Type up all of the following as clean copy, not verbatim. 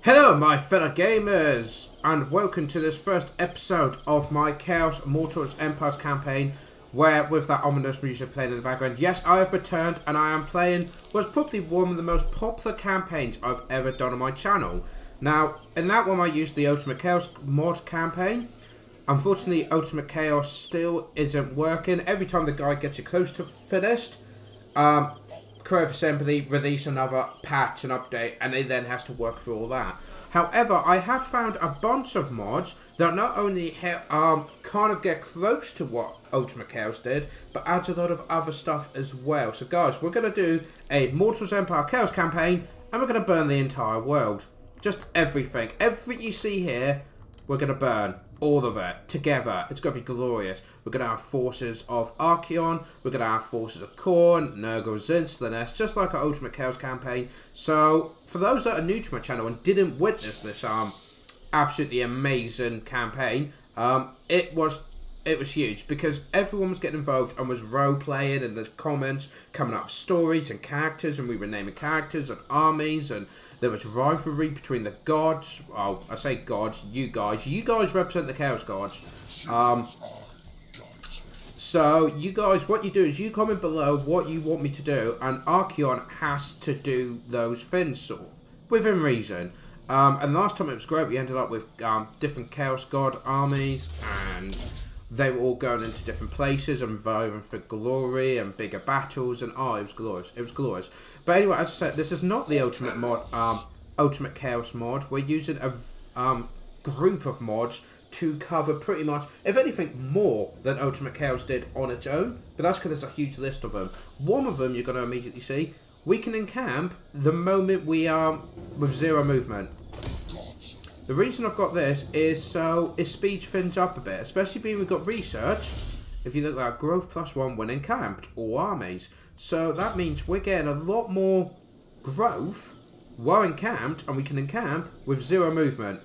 Hello my fellow gamers, and welcome to this first episode of my Chaos Mortals Empires campaign, where with that ominous music playing in the background, yes, I have returned and I am playing what's probably one of the most popular campaigns I've ever done on my channel. Now, in that one I used the Ultimate Chaos mod campaign. Unfortunately, Ultimate Chaos still isn't working. Every time the guide gets you close to finished, Creative Assembly release another patch and update, and it then has to work through all that. However, I have found a bunch of mods that not only kind of get close to what Ultimate Chaos did, but adds a lot of other stuff as well. So guys, we're going to do a Mortals Empire Chaos campaign, and we're going to burn the entire world. Just everything. Everything you see here, we're going to burn. All of it together. It's going to be glorious. We're going to have forces of Archaon. We're going to have forces of Khorne, Nurgle, Slanesh, just like our Ultimate Chaos campaign. So, for those that are new to my channel and didn't witness this absolutely amazing campaign, it was huge because everyone was getting involved and was role playing, and there's comments coming up with stories and characters, and we were naming characters and armies, and there was rivalry between the gods. Oh, I say gods, you guys represent the Chaos Gods. So you guys, what you do is you comment below what you want me to do, and Archaon has to do those things sort of within reason. And last time it was great. We ended up with different Chaos God armies, and they were all going into different places and vying for glory and bigger battles, and it was glorious. It was glorious. But anyway, as I said, this is not the Ultimate mod, Ultimate Chaos mod. We're using a group of mods to cover pretty much, if anything, more than Ultimate Chaos did on its own. But that's because there's a huge list of them. One of them you're going to immediately see. We can encamp the moment we are with zero movement. The reason I've got this is so it speeds things up a bit, especially being we've got research. If you look at growth +1 when encamped, all armies. So that means we're getting a lot more growth while encamped, and we can encamp with zero movement.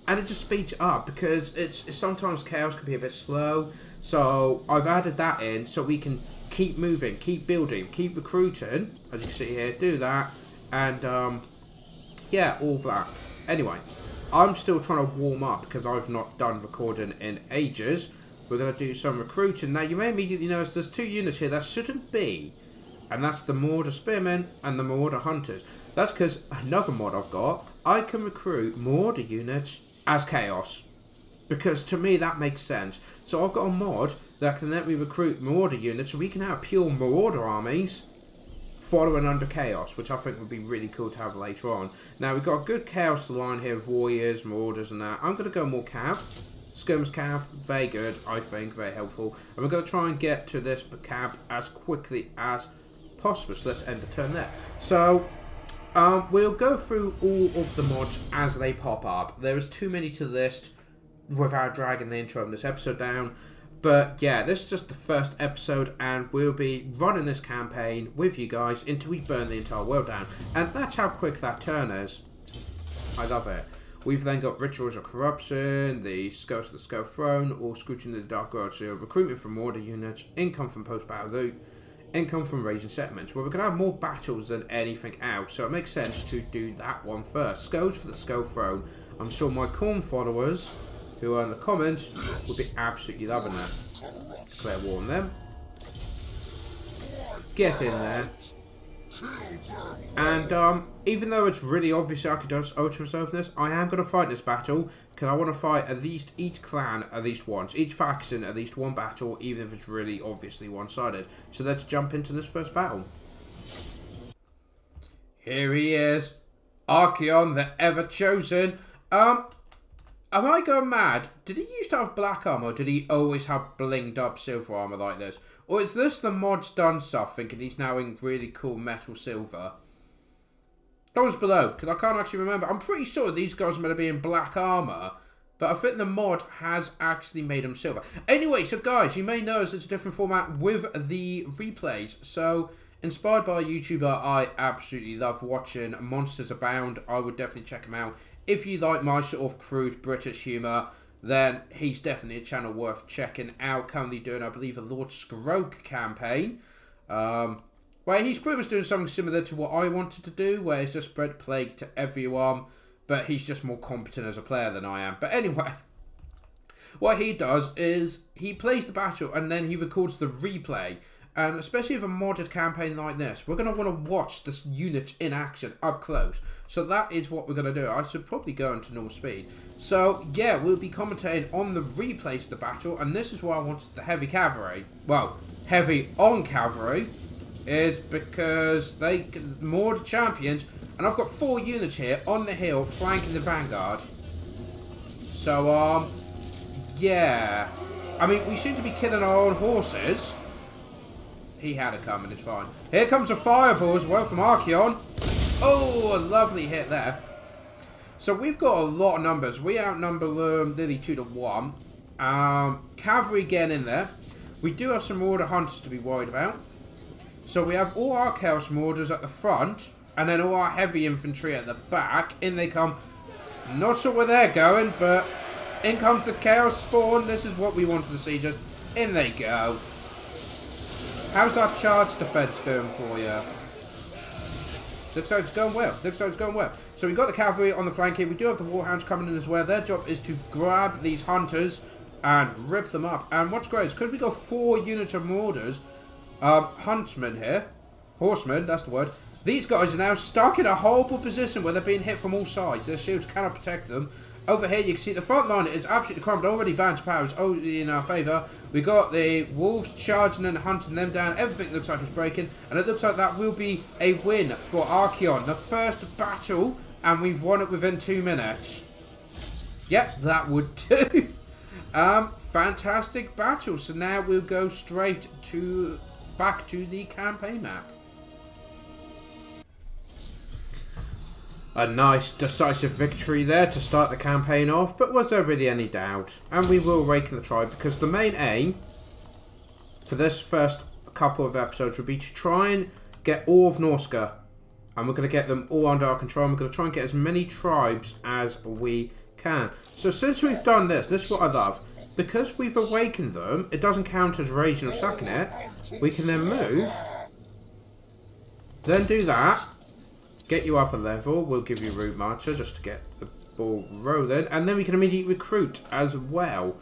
And it just speeds up because it's sometimes chaos can be a bit slow. So I've added that in so we can keep moving, keep building, keep recruiting, as you see here, do that, and yeah, all that. Anyway, I'm still trying to warm up because I've not done recording in ages. We're going to do some recruiting. Now, you may immediately notice there's two units here that shouldn't be. And that's the Marauder Spearmen and the Marauder Hunters. That's because another mod I've got, I can recruit Marauder units as Chaos. Because to me, that makes sense. So I've got a mod that can let me recruit Marauder units so we can have pure Marauder armies following under Chaos, which I think would be really cool to have later on. Now, we've got a good Chaos line here of Warriors, Marauders and that. I'm going to go more Cav. Skirmers Cav, very good, I think, very helpful. And we're going to try and get to this Cav as quickly as possible. So let's end the turn there. So, we'll go through all of the mods as they pop up. There is too many to list without dragging the intro of this episode down. But yeah, this is just the first episode, and we'll be running this campaign with you guys until we burn the entire world down. And that's how quick that turn is. I love it. We've then got Rituals of Corruption, the Skulls of the Skull Throne, or Scrutiny of the Dark World, so recruitment from order units, income from post-battle loot, income from raising settlements. Well, we're going to have more battles than anything else, so it makes sense to do that one first. Skulls for the Skull Throne. I'm sure my Khorne followers who are in the comments will be absolutely loving that. Declare war on them. Get in there. And even though it's really obvious Archaeon's ultra reservedness, I am going to fight this battle because I want to fight at least each clan at least once, each faction at least one battle, even if it's really obviously one-sided. So let's jump into this first battle. Here he is, Archaon, the Everchosen. Am I going mad? Did he used to have black armor, or did he always have blinged up silver armor like this? Or is this the mod's done stuff, thinking he's now in really cool metal silver? Comments below, because I can't actually remember. I'm pretty sure these guys are meant to be in black armor, but I think the mod has actually made them silver. Anyway, so guys, you may notice it's a different format with the replays. So, inspired by a YouTuber I absolutely love watching, Monsters Abound, I would definitely check him out. If you like my sort of crude British humour, then he's definitely a channel worth checking out. Currently doing, I believe, a Lord Scroke campaign. Where he's pretty much doing something similar to what I wanted to do, where he's just spread plague to everyone but he's just more competent as a player than I am. But anyway, what he does is he plays the battle and then he records the replay. And especially with a modded campaign like this, we're going to want to watch this unit in action up close. So that is what we're going to do. I should probably go into normal speed. So yeah, we'll be commentating on the replays of the battle. And this is why I wanted the heavy cavalry. Well, heavy on cavalry is because they more the champions. And I've got 4 units here on the hill flanking the vanguard. So, yeah. I mean, we seem to be killing our own horses. He had it coming, it's fine. Here comes a fireball as well from Archaon. Oh, a lovely hit there. So we've got a lot of numbers. We outnumber them nearly 2 to 1. Cavalry getting in there. We do have some Horde hunters to be worried about. So we have all our Chaos Marauders at the front. And then all our heavy infantry at the back. In they come. Not sure where they're going, but in comes the Chaos Spawn. This is what we wanted to see. Just in they go. How's our charge defense doing for you? Looks like it's going well. Looks like it's going well. So we've got the cavalry on the flank here. We do have the warhounds coming in as well. Their job is to grab these hunters and rip them up. And what's great is because we got 4 units of marauders, huntsmen here, horsemen, that's the word. These guys are now stuck in a horrible position where they're being hit from all sides. Their shields cannot protect them. Over here, you can see the front line is absolutely crumbled. Already balanced powers in our favour. We got the wolves charging and hunting them down. Everything looks like it's breaking. And it looks like that will be a win for Archaon. The first battle, and we've won it within 2 minutes. Yep, that would do. Fantastic battle. So now we'll go straight to back to the campaign map. A nice decisive victory there to start the campaign off, but was there really any doubt? And we will awaken the tribe because the main aim for this first couple of episodes would be to try and get all of Norsca. And we're going to get them all under our control. And we're going to try and get as many tribes as we can. So since we've done this, this is what I love. Because we've awakened them, it doesn't count as raging or sucking it. We can then move. Then do that. Get you up a level. We'll give you Route Marcher just to get the ball rolling. And then we can immediately recruit as well.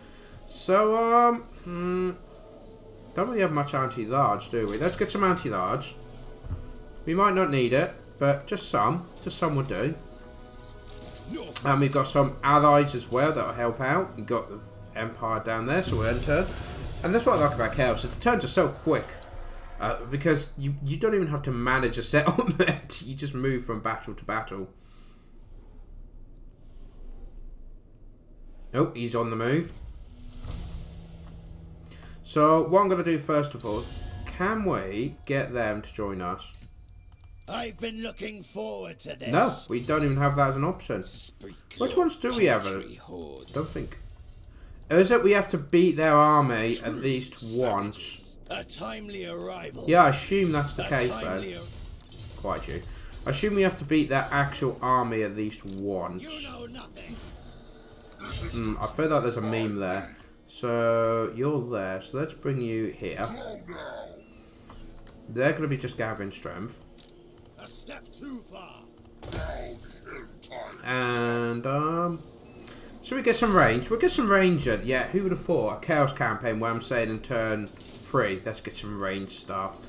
So, don't really have much anti-large, do we? Let's get some anti-large. We might not need it, but just some. Just some would do. And we've got some allies as well that will help out. We've got the Empire down there, so we'll enter. And that's what I like about Chaos, is the turns are so quick. Because you don't even have to manage a settlement. You just move from battle to battle. Oh, he's on the move. So, what I'm going to do first of all, can we get them to join us? I've been looking forward to this. No, we don't even have that as an option. Which ones do we have? I don't think. Is it we have to beat their army at least once? A timely arrival. Yeah, I assume that's the case though. Quite true. I assume we have to beat their actual army at least once. You know nothing. I feel like there's a meme there. So, you're there. So let's bring you here. They're going to be just gathering strength. A step too far. And, should we get some range? We'll get some range in. Yeah, who would have thought? A Chaos campaign where I'm saying in turn 3. Let's get some range stuff.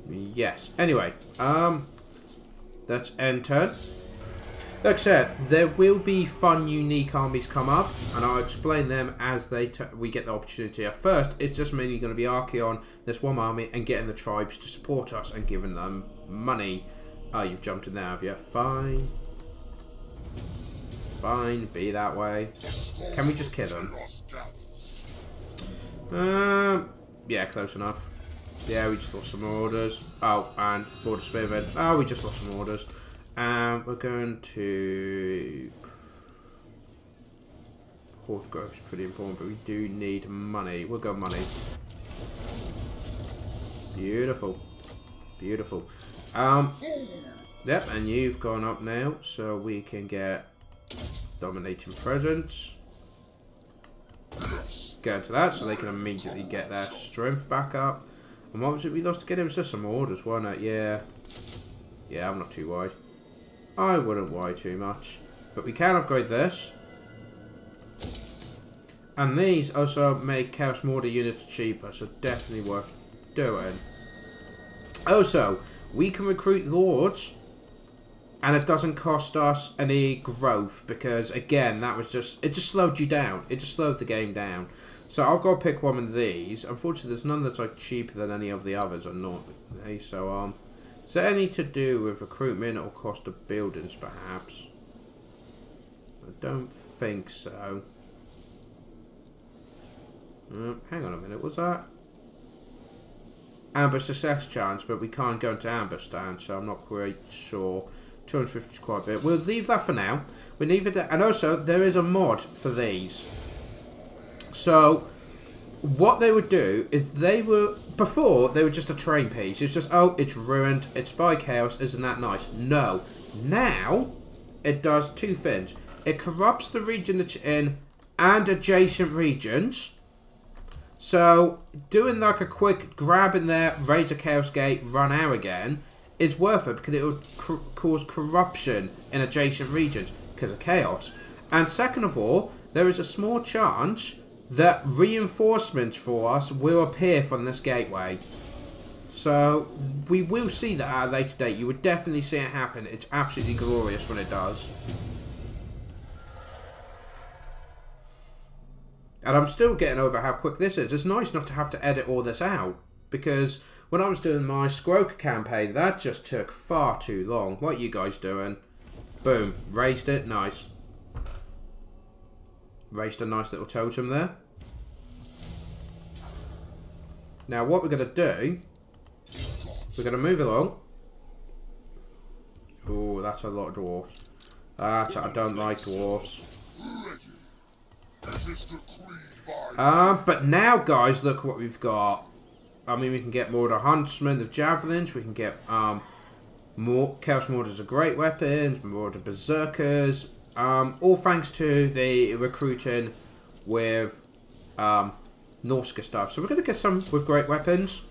Yes. Anyway, let's end turn. Like I said, there will be fun, unique armies come up, and I'll explain them as we get the opportunity. At first, it's just mainly going to be Archaon, this one army, and getting the tribes to support us and giving them money. Oh, you've jumped in there, have you? Fine. Fine, be that way. Can we just kill them? Yeah, close enough. Yeah, we just lost some orders. Oh, and Border Spearmen. Oh, we just lost some orders. And we're going to... Horde growth is pretty important, but we do need money. We'll go money. Beautiful. Beautiful. Yep, and you've gone up now, so we can get Dominating Presence. Get into that, so they can immediately get their strength back up. And what was it we lost again? It was just some orders, wasn't it? Yeah. Yeah, I'm not too worried. I wouldn't worry too much. But we can upgrade this. And these also make Chaos Mortar units cheaper, so definitely worth doing. Also, we can recruit Lords, and it doesn't cost us any growth, because again, that was it just slowed you down. It just slowed the game down. So I've got to pick one of these. Unfortunately, there's none that's like cheaper than any of the others, or not. Okay, so is there any to do with recruitment or cost of buildings, perhaps? I don't think so. Hang on a minute, was that? Ambush success chance, but we can't go into ambush stand, so I'm not quite sure. 250 is quite a bit. We'll leave that for now. We leave it, and also there is a mod for these. So what they would do is before they were just a terrain piece. It's just, oh, it's ruined. It's by chaos. Isn't that nice? No. Now it does two things. It corrupts the region that you're in and adjacent regions. So, doing like a quick grab in there, raise a chaos gate, run out again, is worth it because it will cause corruption in adjacent regions because of chaos. And second of all, there is a small chance that reinforcements for us will appear from this gateway. So, we will see that at a later date. You would definitely see it happen. It's absolutely glorious when it does. And I'm still getting over how quick this is. It's nice not to have to edit all this out. Because when I was doing my Skroka campaign, that just took far too long. What are you guys doing? Boom. Raised it. Nice. Raised a nice little totem there. Now what we're going to do, we're going to move along. Oh, that's a lot of dwarves. I don't like dwarves. But now, guys, look what we've got. I mean, we can get more of the Huntsmen, the Javelins. We can get more Chaos Mortars are great weapons, more of the Berserkers. All thanks to the recruiting with Norsca stuff. So we're going to get some with great weapons,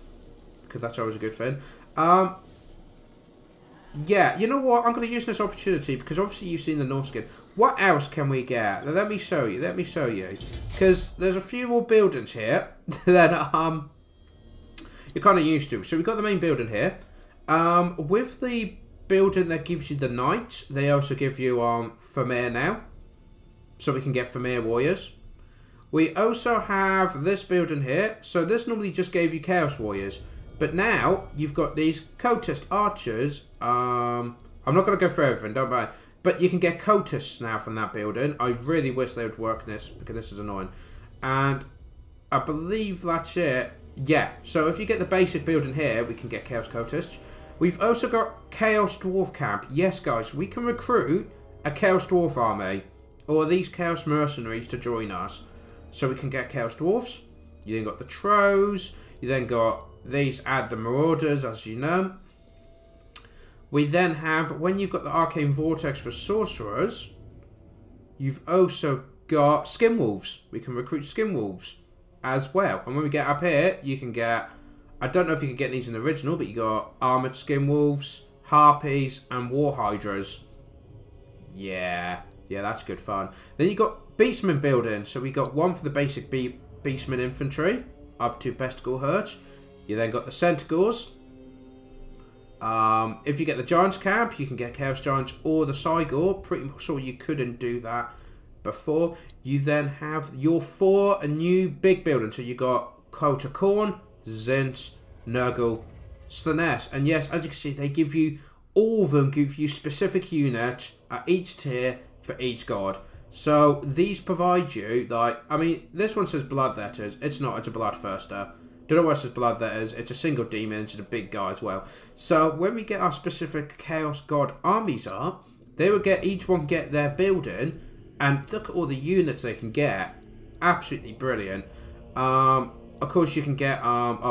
because that's always a good thing. Yeah, you know what? I'm going to use this opportunity, because obviously you've seen the Norsca. What else can we get? Let me show you. Let me show you. Because there's a few more buildings here that you're kind of used to. So we've got the main building here. With the building that gives you the knights, they also give you Famir now. So we can get Famir warriors. We also have this building here. So this normally just gave you Chaos warriors. But now you've got these cultist archers. I'm not going to go through everything, don't worry. But you can get cultists now from that building. I really wish they would work this, because this is annoying. And I believe that's it. Yeah, so if you get the basic building here, we can get Chaos cultists. We've also got Chaos Dwarf Camp. Yes, guys, we can recruit a Chaos Dwarf army, or these Chaos mercenaries to join us. So we can get Chaos Dwarfs. You then got the Trows. You then got these, add the Marauders, as you know. We then have, when you've got the Arcane Vortex for Sorcerers, you've also got Skinwolves. We can recruit Skinwolves as well. And when we get up here, you can get, I don't know if you can get these in the original, but you got Armoured Skinwolves, Harpies, and War Hydras. Yeah, that's good fun. Then you got Beastmen building. So we got one for the basic Beastmen infantry, up to Besticle Herds. You then got the Centaurs. If you get the Giants camp, you can get Chaos Giants or the Cygor. Pretty sure you couldn't do that before. You then have your 4 new big buildings. So you got Kota Korn, Zint, Nurgle, Slanesh. And yes, as you can see, they give you, all of them give you specific units at each tier for each god. So these provide you, like, I mean, this one says Bloodletters. It's not, it's a Bloodthirster. Don't know what it says Bloodletters. It's a single demon. It's a big guy as well. So when we get our specific Chaos God armies up, they will get, each one get their building, and look at all the units they can get. Absolutely brilliant. Of course you can get,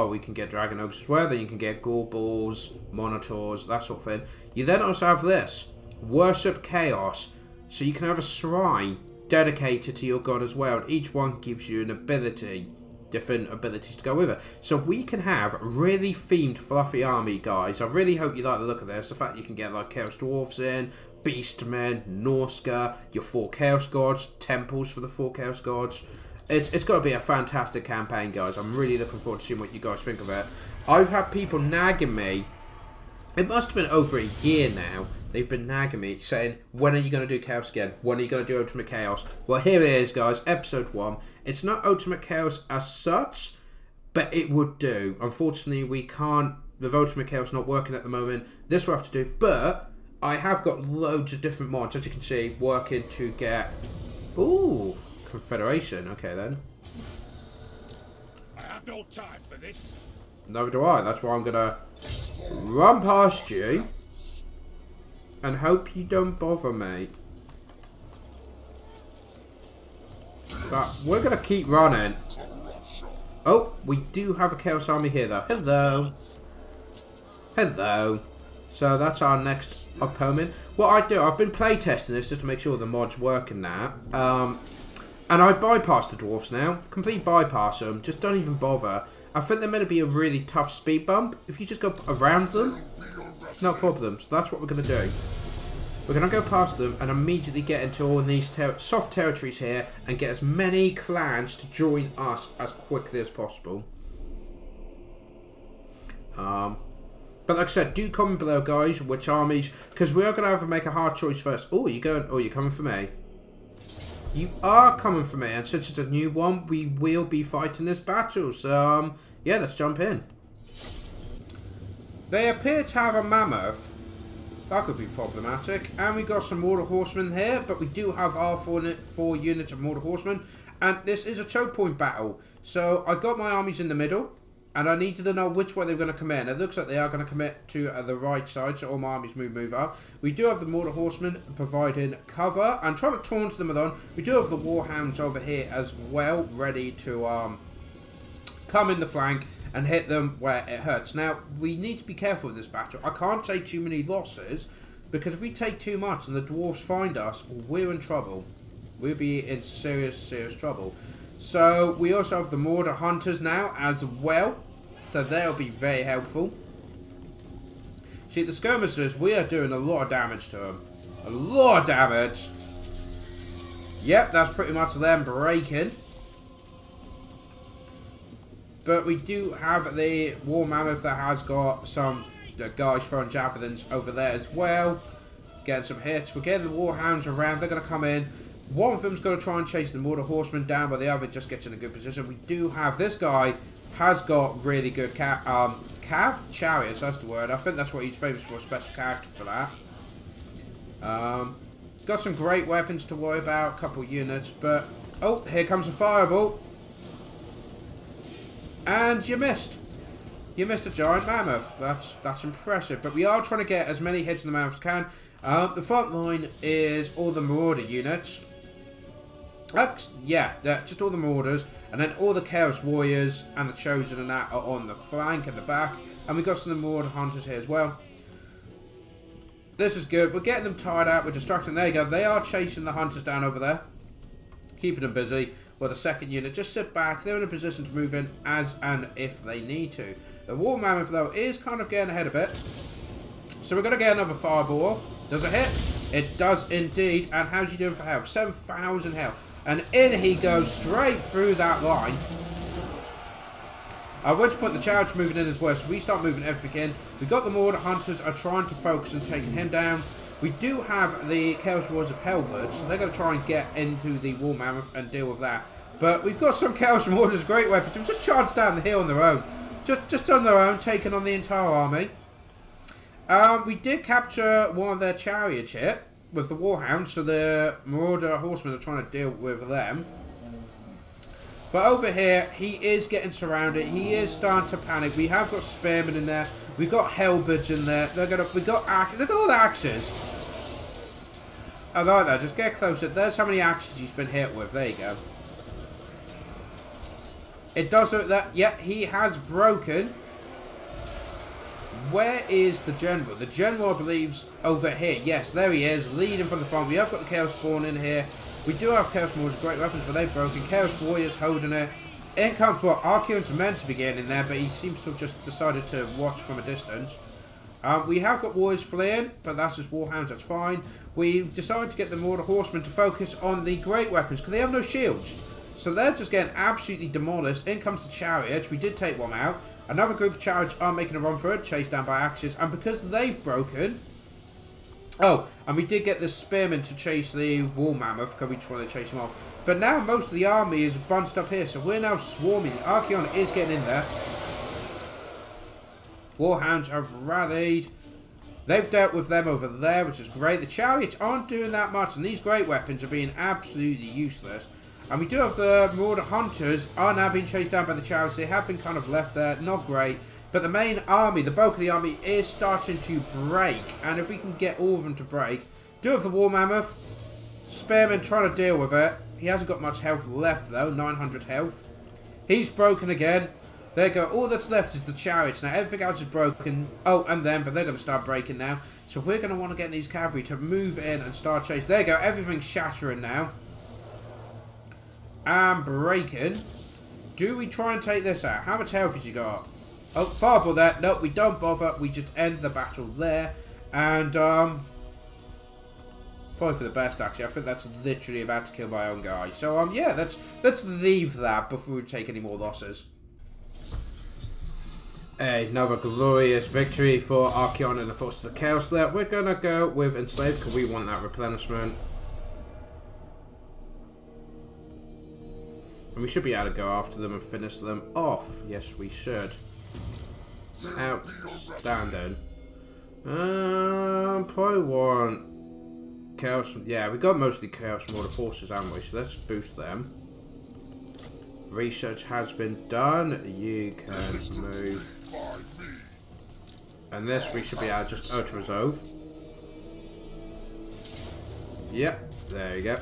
we can get Dragon Ogres as well. Then you can get Gorballs, Monitors, that sort of thing. You then also have this, Worship Chaos. So you can have a shrine dedicated to your god as well. And each one gives you an ability different abilities to go with it. So we can have really themed, fluffy army, guys. I really hope you like the look of this. The fact you can get like Chaos Dwarves in, Beastmen, Norsca, your 4 Chaos Gods, temples for the 4 Chaos Gods. It's got to be a fantastic campaign, guys. I'm really looking forward to seeing what you guys think of it. I've had people nagging me. It must have been over a year now. They've been nagging me, saying, when are you going to do Chaos again? When are you going to do Ultimate Chaos? Well, here it is, guys. Episode 1. It's not Ultimate Chaos as such, but it would do. Unfortunately, we can't, with Ultimate Chaos not working at the moment, this we'll have to do. But I have got loads of different mods, as you can see, working to get... Ooh, Confederation. Okay, then. I have no time for this. Neither do I. That's why I'm going to run past you and hope you don't bother me. But we're going to keep running. Oh, we do have a Chaos Army here, though. Hello. Hello. So that's our next opponent. What I do, I've been playtesting this just to make sure the mod's working now. And I bypass the dwarfs now. Completely bypass them. Just don't even bother. I think they're meant to be a really tough speed bump. If you just go around them, no problem. So that's what we're going to do. We're going to go past them and immediately get into all these soft territories here and get as many clans to join us as quickly as possible. But like I said, do comment below, guys, which armies, because we are going to have to make a hard choice first. Oh, you're coming for me. You are coming for me, and since it's a new one, we will be fighting this battle. So, yeah, let's jump in. They appear to have a mammoth. That could be problematic. And we got some Mortal Horsemen here, but we do have our 4 units of Mortal Horsemen. And this is a choke point battle. So, I got my armies in the middle, and I needed to know which way they were going to come in. It looks like they are going to commit to the right side, so all my armies move up. We do have the Mortal Horsemen providing cover and trying to taunt them on. We do have the Warhounds over here as well, ready to come in the flank and hit them where it hurts. Now, we need to be careful with this battle. I can't take too many losses, because if we take too much and the dwarves find us, we're in trouble. We'll be in serious, serious trouble. So, we also have the Mortar Hunters now as well. So, they'll be very helpful. See, the Skirmishers, we are doing a lot of damage to them. A lot of damage. Yep, that's pretty much them breaking. But we do have the War Mammoth that has got some guys throwing javelins over there as well. Getting some hits. We're getting the Warhounds around. They're going to come in. One of them's going to try and chase the Mortar Horseman down, but the other just gets in a good position. We do have this guy has got really good cav chariots. That's the word. I think that's what he's famous for. A special character for that. Got some great weapons to worry about. A couple units, but oh, here comes a fireball, and you missed. You missed a giant mammoth. That's impressive. But we are trying to get as many hits in the mammoth as can. The front line is all the Marauder units. Yeah, just all the Marauders, and then all the Chaos Warriors and the Chosen and that are on the flank and the back. And we got some of the Marauder Hunters here as well. This is good. We're getting them tired out. We're distracting. There you go. They are chasing the Hunters down over there, keeping them busy. Well, the second unit just sit back. They're in a position to move in as and if they need to. The War Mammoth, though, is kind of getting ahead a bit. So we're going to get another fireball off. Does it hit? It does indeed. And how's he doing for health? 7,000 health. And in he goes straight through that line. At which point the charge moving in as well. So we start moving everything in. We got the Mortar Hunters are trying to focus on taking him down. We do have the Chaos Warriors of Hellbirds. So they're going to try and get into the War Mammoth and deal with that. But we've got some Chaos Warriors, great weapons. We've just charged down the hill on their own. Just on their own, taking on the entire army. We did capture one of their chariots here with the Warhounds, so the Marauder Horsemen are trying to deal with them. But over here, he is getting surrounded. He is starting to panic. We have got Spearmen in there. We've got Hellbirds in there. We've got axes. Look at all the axes. I like that. Just get closer. There's how many axes he's been hit with. There you go. It does look that. Yeah, he has broken. Where is the general? The general, I believe, is over here. Yes, there he is, leading from the front. We have got the Chaos Spawn in here. We do have Chaos Warriors, great weapons, but they've broken. Chaos Warriors holding it. in comes what Archaon's meant to be getting in there, but he seems to have just decided to watch from a distance. We have got warriors fleeing, but that's just warhounds, that's fine. We decided to get the Mortar Horsemen to focus on the great weapons, because they have no shields. So they're just getting absolutely demolished. In comes the chariots. We did take one out. Another group of chariots are making a run for it, chased down by axes. And because they've broken... Oh, and we did get the spearmen to chase the wall mammoth, because we just wanted to chase them off. But now most of the army is bunched up here, so we're now swarming. Archaon is getting in there. Warhounds have rallied. They've dealt with them over there, which is great. The chariots aren't doing that much, and these great weapons are being absolutely useless. And we do have the Marauder Hunters are now being chased down by the chariots. They have been kind of left there, not great. But the main army, the bulk of the army, is starting to break. And if we can get all of them to break, do have the War Mammoth. Spearman trying to deal with it. He hasn't got much health left though, 900 health. He's broken again. There you go. All that's left is the chariots. Now everything else is broken. Oh, and them, but they're going to start breaking now. So we're going to want to get these cavalry to move in and start chasing. There you go. Everything's shattering now. And breaking. Do we try and take this out? How much health has he got? Oh, fireball there. No, we don't bother. We just end the battle there. And, probably for the best, actually. I think that's literally about to kill my own guy. So, yeah, let's leave that before we take any more losses. Another glorious victory for Archaon and the Forces of the Chaos there. We're going to go with Enslaved because we want that replenishment. And we should be able to go after them and finish them off. Yes, we should. Outstanding. Probably want Chaos. Yeah, we got mostly Chaos Mortar Forces, haven't we? So let's boost them. Research has been done. You can move. And this we should be able to just auto-resolve. Yep, there you go.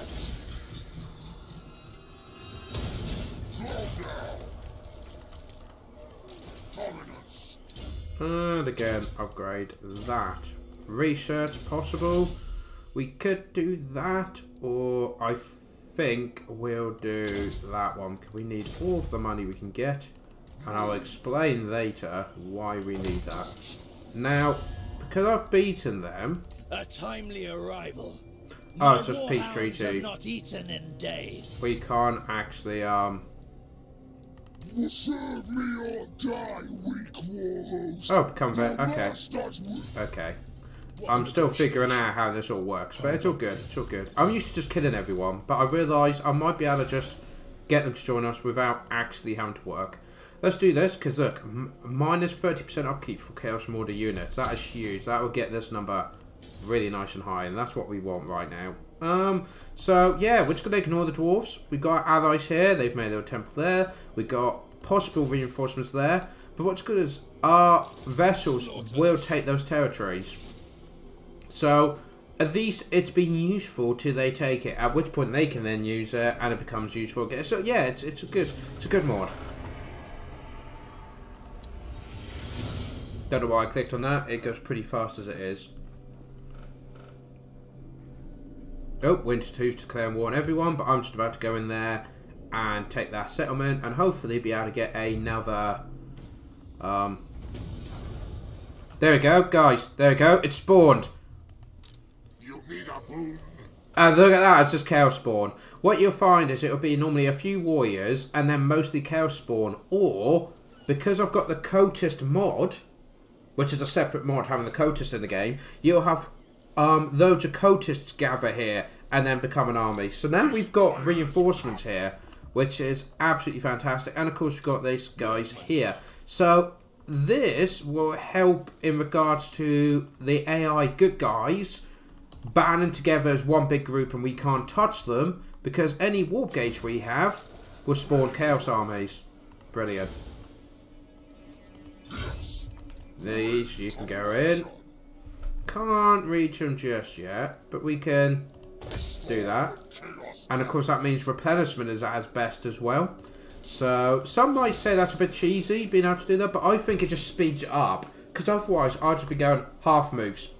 And again, upgrade that. Research possible. We could do that, or I think we'll do that one because we need all of the money we can get, and I'll explain later why we need that. Now, because I've beaten them. A timely arrival. Oh, it's just peace treaty. Not eaten in days. We can't actually Serve me or die, weak warhost. Oh, become vet. Okay. Okay. I'm still figuring out how this all works, but it's all good. It's all good. I'm used to just killing everyone, but I realised I might be able to just get them to join us without actually having to work. Let's do this, because look, minus 30% upkeep for Chaos Mortar units. That is huge. That will get this number really nice and high, and that's what we want right now. So yeah, we're just gonna ignore the dwarves. We got allies here. They've made their temple there. We got possible reinforcements there. But what's good is our vessels will take those territories. So at least it's been useful till they take it. At which point they can then use it, and it becomes useful again. So yeah, it's a good mod. Don't know why I clicked on that. It goes pretty fast as it is. Oh, Winter 2's declaring war on everyone, but I'm just about to go in there and take that settlement and hopefully be able to get another... There we go, guys. There we go. It spawned. You need a boon. And look at that, it's just Chaos Spawn. What you'll find is it'll be normally a few warriors and then mostly Chaos Spawn, or, because I've got the Cultist mod, which is a separate mod having the Cultist in the game, you'll have loads of cultists gather here and then become an army. So now we've got reinforcements here, which is absolutely fantastic. And of course we've got these guys here. So this will help in regards to the AI good guys banding together as one big group, and we can't touch them because any warp gauge we have will spawn chaos armies. Brilliant. These you can go in. Can't reach them just yet, but we can do that. And of course that means replenishment is at its best as well. So some might say that's a bit cheesy being able to do that, but I think it just speeds it up, because otherwise I'd just be going half moves,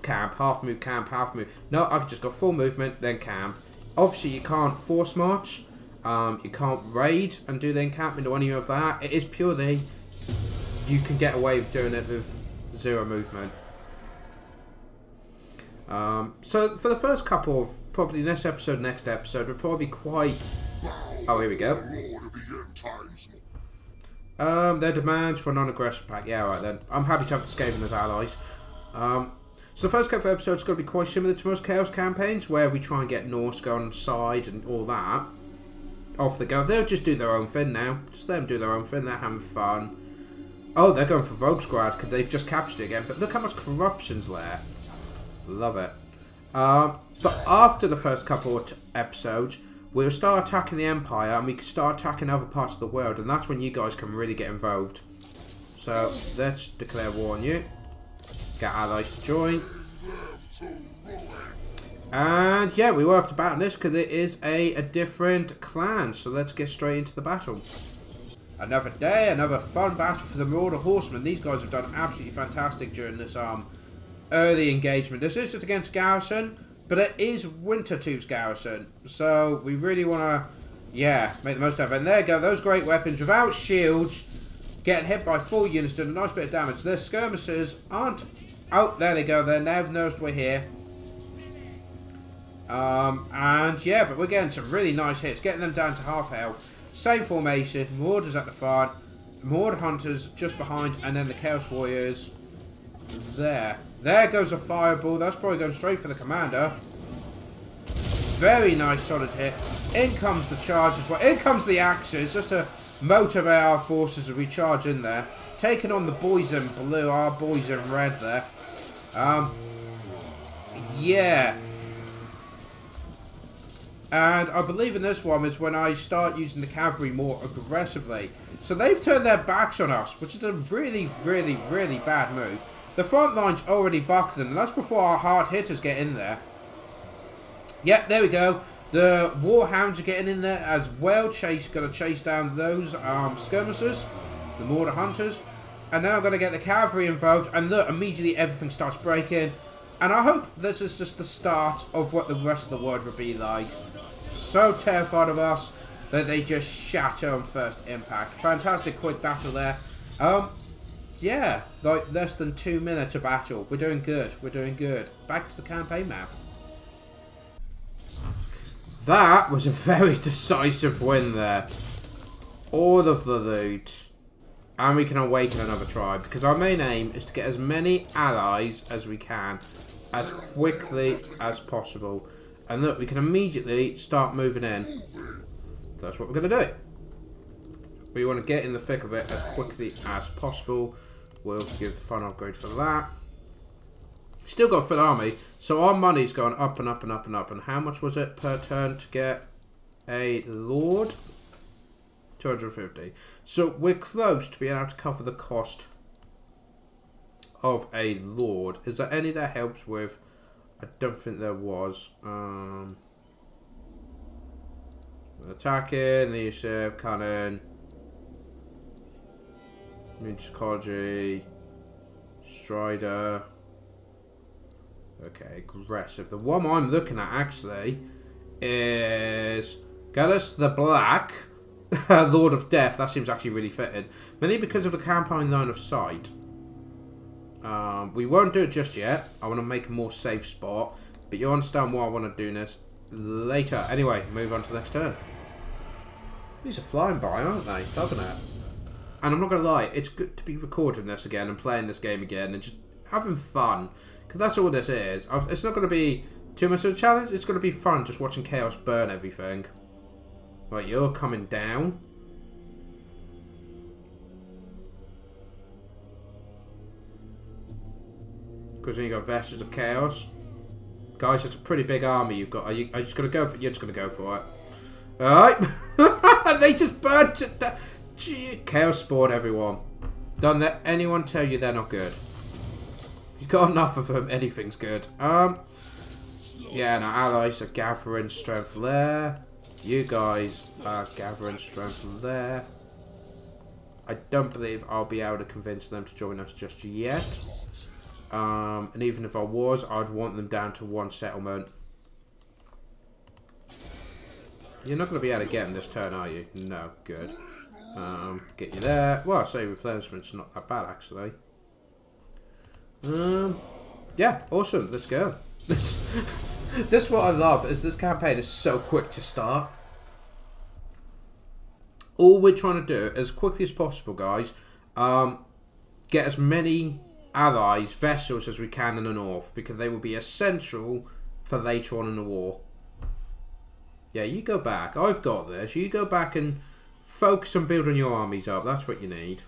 camp, half move, camp, half move. No, I could just go full movement, then camp. Obviously you can't force march, You can't raid and do the encampment or any of that. It is purely you can get away with doing it with 0 movement. So for the first couple of probably next episode, we'll probably quite. Oh, here we go. Their demands for a non-aggressive pact. Yeah, right then. I'm happy to have the Skaven as allies. So the first couple of episodes are going to be quite similar to most Chaos campaigns, where we try and get Norsca on side and all that. Off they go. They'll just do their own thing now. Just let them do their own thing. They're having fun. Oh, they're going for Rogue Squad because they've just captured it again. But look how much corruption's there. Love it. But after the first couple of episodes, we'll start attacking the Empire and we can start attacking other parts of the world. And that's when you guys can really get involved. So let's declare war on you. Get allies to join. And yeah, we will have to battle this because it is a different clan. So let's get straight into the battle. Another day, another fun battle for the Marauder Horsemen. These guys have done absolutely fantastic during this early engagement. This is just against Garrison, but it is Wintertooth's Garrison. So we really want to, yeah, make the most of it. And there you go, those great weapons without shields, getting hit by full units, doing a nice bit of damage. Their skirmishers aren't. Oh, there they go. They're now noticed we're here. And yeah, but we're getting some really nice hits, getting them down to half health. Same formation, Marauders at the front, Marauder Hunters just behind, and then the Chaos Warriors there. There goes a fireball. That's probably going straight for the commander. Very nice solid hit. In comes the charge as well. In comes the axes, just to motivate our forces as we charge in there. Taking on the boys in blue, our boys in red there. Yeah. And I believe in this one is when I start using the cavalry more aggressively. So they've turned their backs on us, which is a really, really, really bad move. The front line's already buckled, and that's before our hard hitters get in there. Yep, there we go. The Warhounds are getting in there as well. Gonna chase down those skirmishers, the Marauder Hunters. And then I'm going to get the cavalry involved, and look, immediately everything starts breaking. And I hope this is just the start of what the rest of the world will be like. So terrified of us that they just shatter on first impact. Fantastic quick battle there. Yeah, like less than 2 minutes of battle. We're doing good. We're doing good. Back to the campaign map. That was a very decisive win there. All of the loot. And we can awaken another tribe. Because our main aim is to get as many allies as we can. As quickly as possible. And look, we can immediately start moving in. So that's what we're going to do. We want to get in the thick of it as quickly as possible. We'll give the fun upgrade for that. Still got a full army. So our money's going up and up and up and up. And how much was it per turn to get a Lord? 250. So we're close to being able to cover the cost of a Lord. Is there any that helps with? I don't think there was. Attacking, leadership, cannon, psychology, strider. Okay, aggressive. The one I'm looking at actually is Gallus the Black, Lord of Death. That seems actually really fitting. Mainly because of the campaign line of sight. We won't do it just yet. I want to make a more safe spot. But you understand why I want to do this later. Anyway, move on to the next turn. These are flying by, aren't they? Doesn't it? And I'm not going to lie, it's good to be recording this again and playing this game again and just having fun. Because that's all this is. It's not going to be too much of a challenge. It's going to be fun just watching Chaos burn everything. Right, you're coming down. Because then you got Vestas of Chaos. Guys, it's a pretty big army you've got. Are you just going to go for it? You're just going to go for it. Alright. They just burnt it down. Chaos spawn, everyone. Don't let anyone tell you they're not good. You've got enough of them, anything's good. Yeah, now allies are gathering strength there. You guys are gathering strength there. I don't believe I'll be able to convince them to join us just yet. And even if I was, I'd want them down to one settlement. You're not going to be able to get him this turn, are you? No, good. Get you there. Well, I say replenishment's not that bad, actually. Yeah, awesome. Let's go. This is what I love, is this campaign is so quick to start. All we're trying to do, as quickly as possible, guys, get as many allies, vessels as we can in the north, because they will be essential for later on in the war. Yeah, you go back. I've got this. You go back and focus on building your armies up. That's what you need.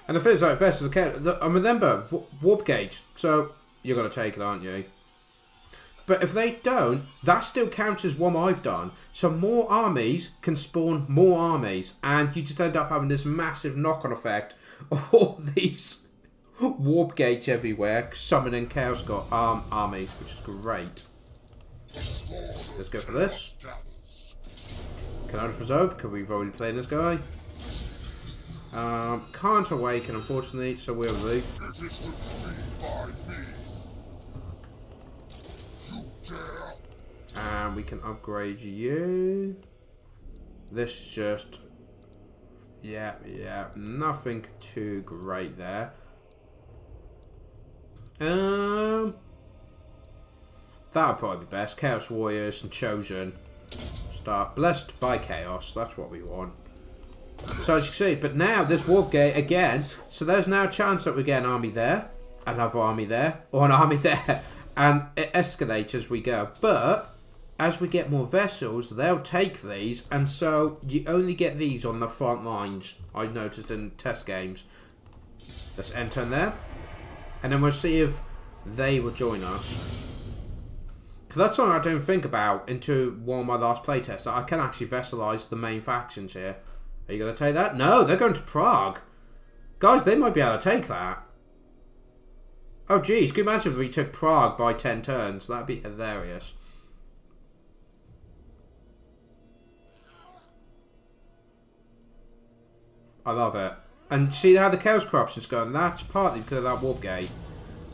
And the thing is, like, vessels, I remember, warp gauge. So, you're going to take it, aren't you? But if they don't, that still counts as what I've done. So more armies can spawn more armies. And you just end up having this massive knock-on effect of all these warp gates everywhere, summoning Chaos God armies, which is great. Let's go for this. Can I just reserve? Because we've already played this guy. Can't awaken, unfortunately, so we'll leave. And we can upgrade you. This just... Yeah, nothing too great there. That'll probably be best. Chaos Warriors and Chosen. Start. Blessed by Chaos. That's what we want. So as you can see, but now this warp gate again. So there's now a chance that we get an army there, another army there, or an army there. And it escalates as we go. But as we get more vessels, they'll take these. And so you only get these on the front lines. I noticed in test games. Let's enter in there. And then we'll see if they will join us. Because that's something I didn't think about into one of my last playtests. That I can actually vassalize the main factions here. Are you going to take that? No, they're going to Prague. Guys, they might be able to take that. Oh, geez. Can you imagine if we took Prague by 10 turns? That'd be hilarious. I love it. And see how the Chaos Corruption's going? That's partly because of that warp gate.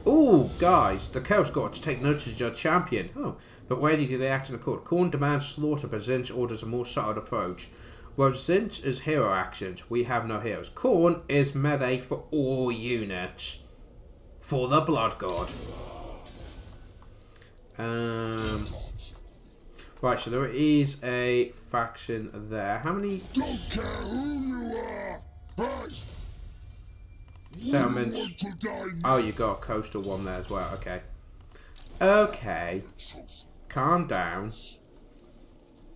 Ooh, guys, the Chaos got to take notice of your champion. Oh, but where do they act in accord? Khorne demands slaughter, but Zinch orders a more subtle approach. Well, Zinch is hero actions. We have no heroes. Khorne is melee for all units. For the Blood God. Right, so there is a faction there. How many... Don't care who you are. Settlements. Oh, you got a coastal one there as well. Okay. Okay. Calm down.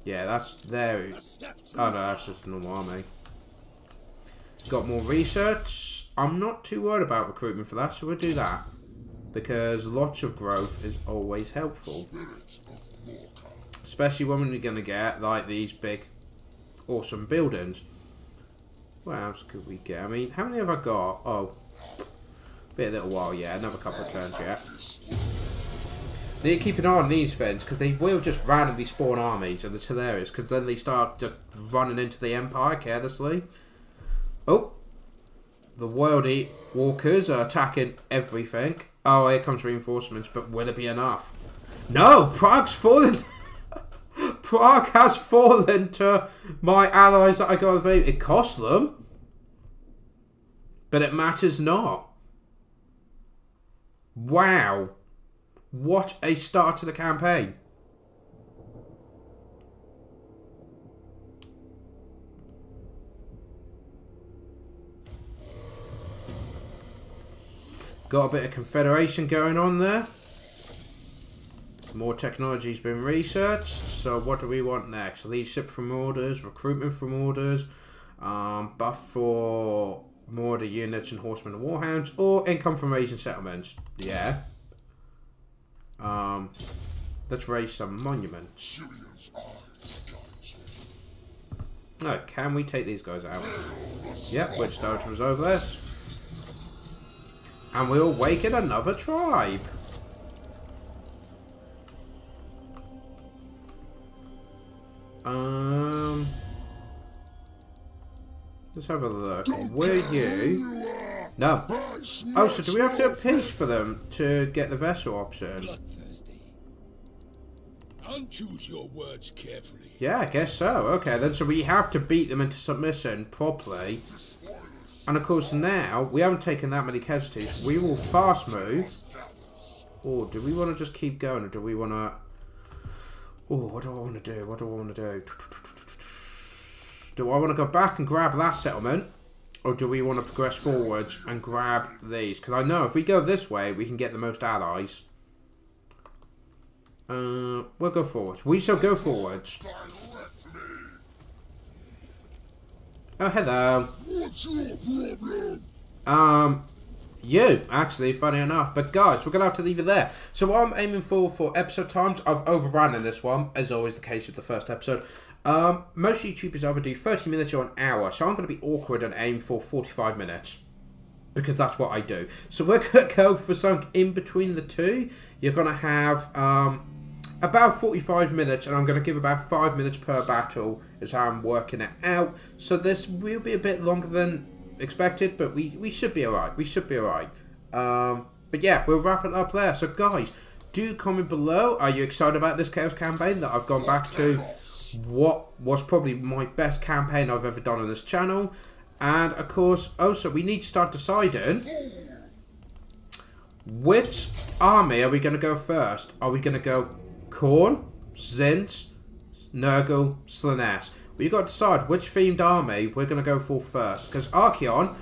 Yeah, that's there. Oh no, that's just a normal army. Got more research. I'm not too worried about recruitment for that, so we'll do that. Because lots of growth is always helpful. Especially when we're going to get like these big, awesome buildings. What else could we get? I mean, how many have I got? Oh, be a little while, yeah. Another couple of turns yet. Need to keep an eye on these things, because they will just randomly spawn armies, and it's hilarious, because then they start just running into the Empire carelessly. Oh, the Worldy Walkers are attacking everything. Oh, here comes reinforcements, but will it be enough? No, Prague's fallen. Prague has fallen to my allies that I got available. It cost them, but it matters not. Wow. What a start to the campaign. Got a bit of Confederation going on there. More technology's been researched. So what do we want next? Leadership from orders, recruitment from orders, buff for more of the units and horsemen and warhounds, or income from raising settlements. Yeah. Let's raise some monuments. No, can we take these guys out? Yep, Witch Doctor was over this. And we'll awaken another tribe. Let's have a look. Were you? No. Oh, so do we have to have peace for them to get the vessel option? Unchoose your words carefully. Yeah, I guess so. Okay, then so we have to beat them into submission properly. And of course now, we haven't taken that many casualties. We will fast move. Or do we want to just keep going, or do we want to... Oh, what do I want to do? What do I want to do? Do I want to go back and grab that settlement? Or do we want to progress forwards and grab these? Because I know if we go this way, we can get the most allies. We'll go forwards. We shall go forwards. Oh, hello. What's your problem? You, actually, funny enough. But guys, we're going to have to leave it there. So what I'm aiming for episode times, I've overrun in this one, as always the case with the first episode. Most YouTubers either do 30 minutes or an hour, so I'm going to be awkward and aim for 45 minutes. Because that's what I do. So we're going to go for something in between the two. You're going to have about 45 minutes, and I'm going to give about 5 minutes per battle, is how I'm working it out. So this will be a bit longer than expected, but we should be alright. We should be alright. But yeah, we'll wrap it up there. So guys, do comment below. Are you excited about this Chaos campaign that I've gone back to? What was probably my best campaign I've ever done on this channel. And of course, also we need to start deciding which army are we going to go first. Are we going to go Khorne, Zint, Nurgle, Slaanesh? But you've got to decide which themed army we're going to go for first. Because Archaon,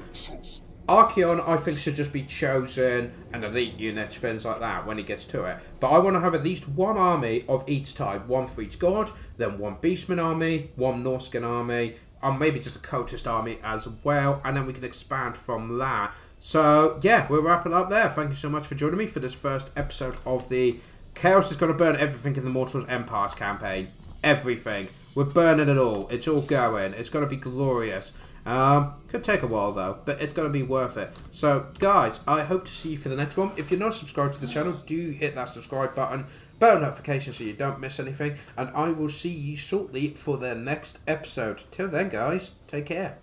I think, should just be chosen and elite units, things like that, when he gets to it. But I want to have at least one army of each type. One for each god, then one Beastmen army, one Norscan army, and maybe just a cultist army as well. And then we can expand from that. So, yeah, we'll wrap it up there. Thank you so much for joining me for this first episode of the Chaos is going to burn everything in the Mortals Empires campaign. Everything. We're burning it all. It's all going. It's going to be glorious. Could take a while though, but it's going to be worth it. So guys, I hope to see you for the next one. If you're not subscribed to the channel, do hit that subscribe button, bell notification so you don't miss anything, and I will see you shortly for the next episode. Till then guys, take care.